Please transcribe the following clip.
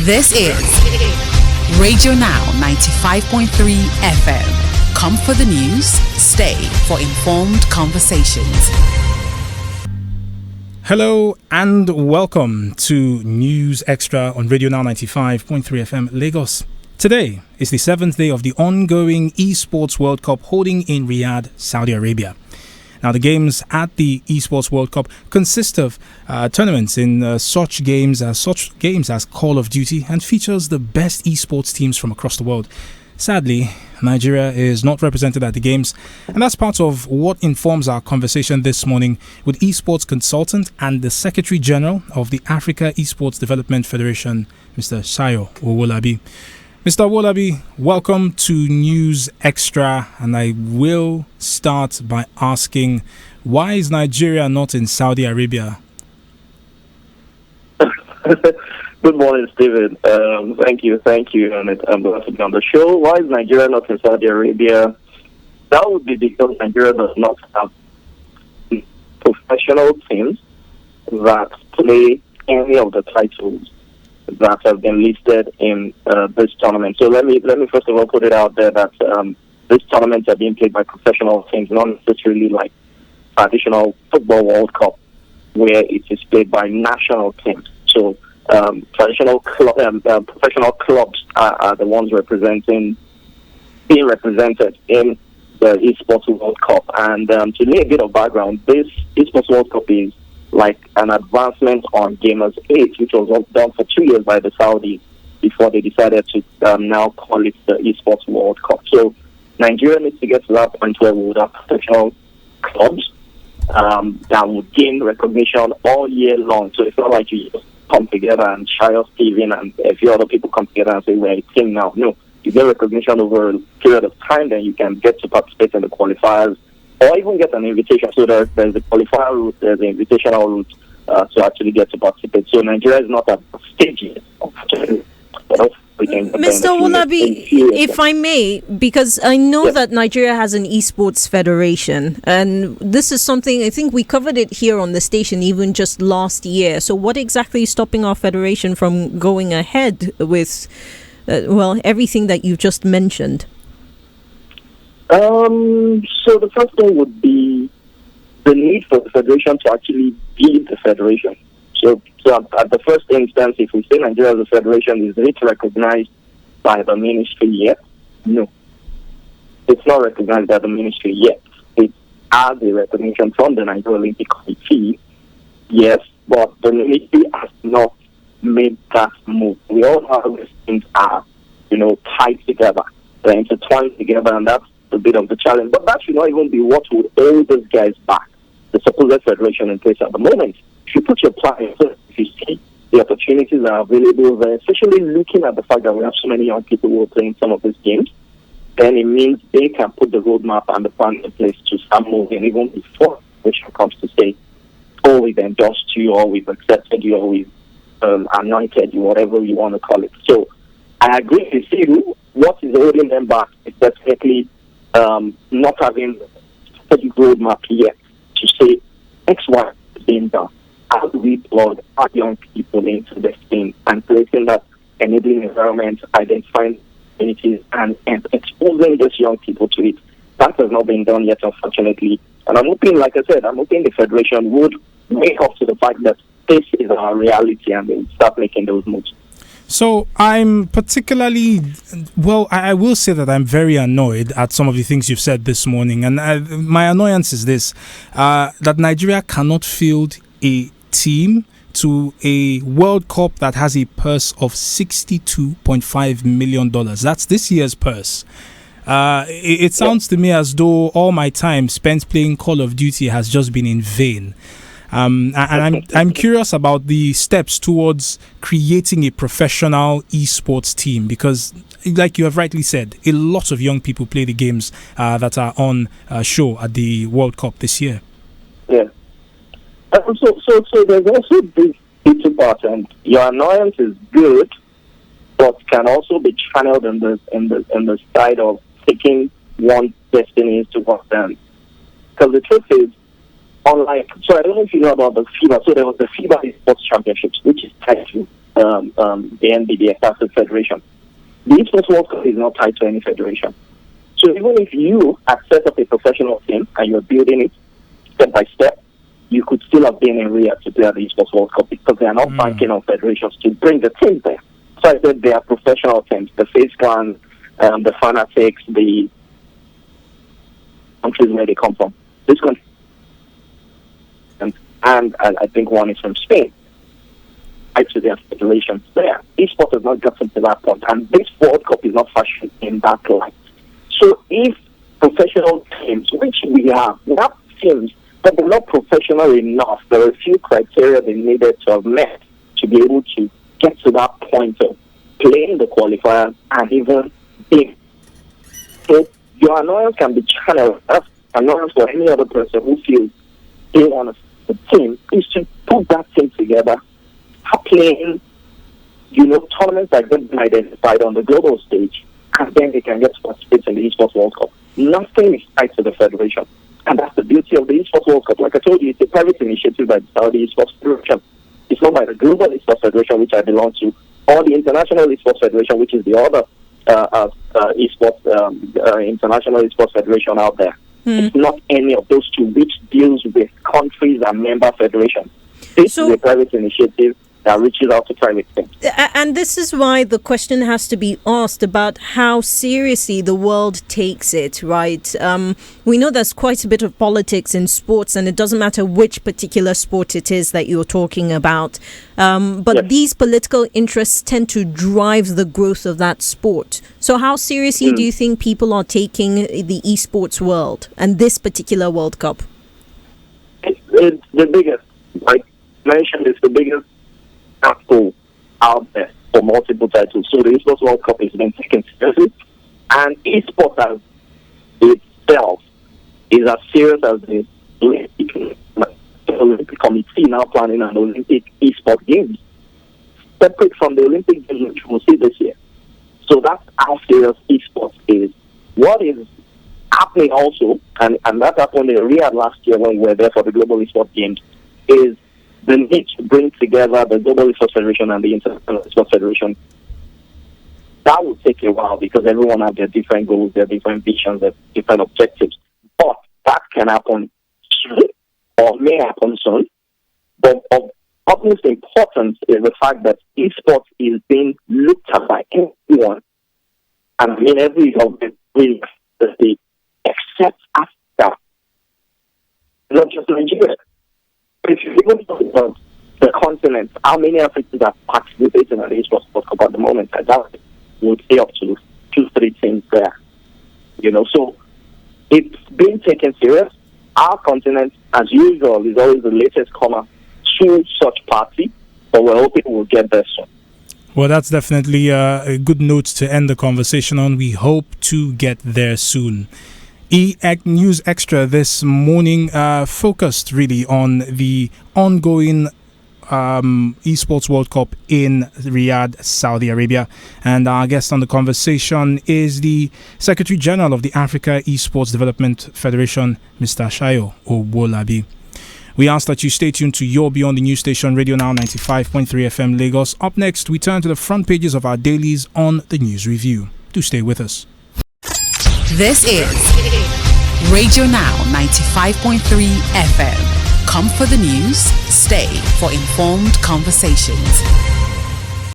This is Radio Now 95.3 FM. Come for the news, stay for informed conversations. Hello and welcome to News Extra on Radio Now 95.3 FM Lagos. Today is the 7th day of the ongoing Esports World Cup holding in Riyadh, Saudi Arabia. Now, the games at the Esports World Cup consist of tournaments in such games as Call of Duty and features the best esports teams from across the world. Sadly, Nigeria is not represented at the games, and that's part of what informs our conversation this morning with esports consultant and the Secretary General of the Africa Esports Development Federation, Mr. Sayo Owolabi. Mr. Owolabi, welcome to News Extra, and I will start by asking, why is Nigeria not in Saudi Arabia? Good morning, Stephen. Thank you, and I'm glad to be on the show. Why is Nigeria not in Saudi Arabia? That would be because Nigeria does not have professional teams that play any of the titles that have been listed in this tournament. So let me first of all put it out there that these tournaments are being played by professional teams, not necessarily like traditional football World Cup, where it is played by national teams. So professional clubs are the ones being represented in the Esports World Cup. And to lay a bit of background, this Esports World Cup is like an advancement on Gamers 8, which was done for 2 years by the Saudis before they decided to now call it the Esports World Cup. So Nigeria needs to get to that point where we would have professional clubs that would gain recognition all year long. So it's not like you just come together and Shire, Steven, and a few other people come together and say, we're a team now. No, you get recognition over a period of time, then you can get to participate in the qualifiers, or even get an invitation. So there's the qualifier route, there's the invitational route to actually get to participate. So Nigeria is not at the stage yet. Mr. Owolabi, if I may, because I know that Nigeria has an esports federation, and this is something I think we covered it here on the station even just last year. So what exactly is stopping our federation from going ahead with, everything that you just mentioned? So the first thing would be the need for the federation to actually be the federation. So at the first instance, if we say Nigeria as a federation, is it recognized by the ministry yet? No. It's not recognized by the ministry yet. It has a recognition from the Nigeria Olympic Committee, yes, but the ministry has not made that move. We all know how these things are, tied together. They're intertwined together, and that's a bit of the challenge. But that should not even be what would hold those guys back. The supposed federation in place at the moment. If you put your plan in place, if you see the opportunities that are available there, especially looking at the fact that we have so many young people who are playing some of these games, then it means they can put the roadmap and the plan in place to start moving even before which comes to say, oh, we've endorsed you, or we've accepted you, or we've anointed you, whatever you want to call it. So I agree with you. What is holding them back is definitely not having a roadmap yet to say X, Y is being done. How do we plug our young people into this thing and creating that enabling environment, identifying communities and exposing these young people to it? That has not been done yet, unfortunately. And I'm hoping, like I said, the federation would wake up to the fact that this is our reality and they start making those moves. So I'm particularly, I will say that I'm very annoyed at some of the things you've said this morning. And my annoyance is this, that Nigeria cannot field a team to a World Cup that has a purse of $62.5 million. That's this year's purse. It sounds to me as though all my time spent playing Call of Duty has just been in vain. And I'm curious about the steps towards creating a professional esports team, because, like you have rightly said, a lot of young people play the games that are on show at the World Cup this year. Yeah. So there's also this two part, and your annoyance is good, but can also be channeled in the side of taking one destiny to work them. Because the truth is, unlike, so I don't know if you know about the FIBA. So there was the FIBA Esports Championships, which is tied to the NBD, that's the federation. The Esports World Cup is not tied to any federation. So even if you had set up a professional team and you're building it step by step, you could still have been in Riyadh to play at the Esports World Cup because they are not banking on federations to bring the teams there. So I said they are professional teams, the Face Clan, the Fanatics, the countries where they come from. This country, and I think one is from Spain. To their federations there. Esports has not gotten to that point, and this World Cup is not fashioned in that light. So if professional teams, which we have teams, but they're not professional enough, there are a few criteria they needed to have met to be able to get to that point of playing the qualifiers and even being. So your annoyance can be channeled. That's annoyance for any other person who feels they want the team is to put that team together, playing, tournaments that get been identified on the global stage, and then they can get to participate in the Esports World Cup. Nothing is tied to the federation. And that's the beauty of the Esports World Cup. Like I told you, it's a private initiative by the Saudi Esports Federation. It's not by the Global Esports Federation, which I belong to, or the International Esports Federation, which is the other International Esports Federation out there. It's not any of those two, which deals with countries and member federations. This is a private initiative that reaches out to private things. And this is why the question has to be asked about how seriously the world takes it, right? We know there's quite a bit of politics in sports, and it doesn't matter which particular sport it is that you're talking about. But these political interests tend to drive the growth of that sport. So how seriously do you think people are taking the esports world and this particular World Cup? It's the biggest. Like mentioned, it's the biggest apple out there for multiple titles. So the Esports World Cup is being taken seriously, and esports as itself is as serious as the Olympic Committee now planning an Olympic esports games, separate from the Olympic Games which we'll see this year. So that's how serious esports is. What is happening also, and that happened in Riyadh last year when we were there for the Global Esports Games, is the need to bring together the Global Esports Federation and the International Esports Federation. That will take a while because everyone has their different goals, their different visions, their different objectives. But that can happen soon, or may happen soon. But of utmost importance is the fact that esports is being looked at by everyone, and I mean every government really, except Africa, not just Nigeria. If you even talk about the continent, how many Africans are participating in the Esports World Cup at the moment? I doubt it. Would say up to 2-3 teams there. So it's being taken serious. Our continent, as usual, is always the latest comer to such party, but we're hoping we'll get there soon. Well, that's definitely a good note to end the conversation on. We hope to get there soon. News Extra this morning focused really on the ongoing Esports World Cup in Riyadh, Saudi Arabia. And our guest on the conversation is the Secretary General of the Africa Esports Development Federation, Mr. Shayo Obolabi. We ask that you stay tuned to your Beyond the News station, Radio Now 95.3 FM Lagos. Up next, we turn to the front pages of our dailies on the News Review. Do stay with us. This is Radio Now 95.3 FM. Come for the news, stay for informed conversations.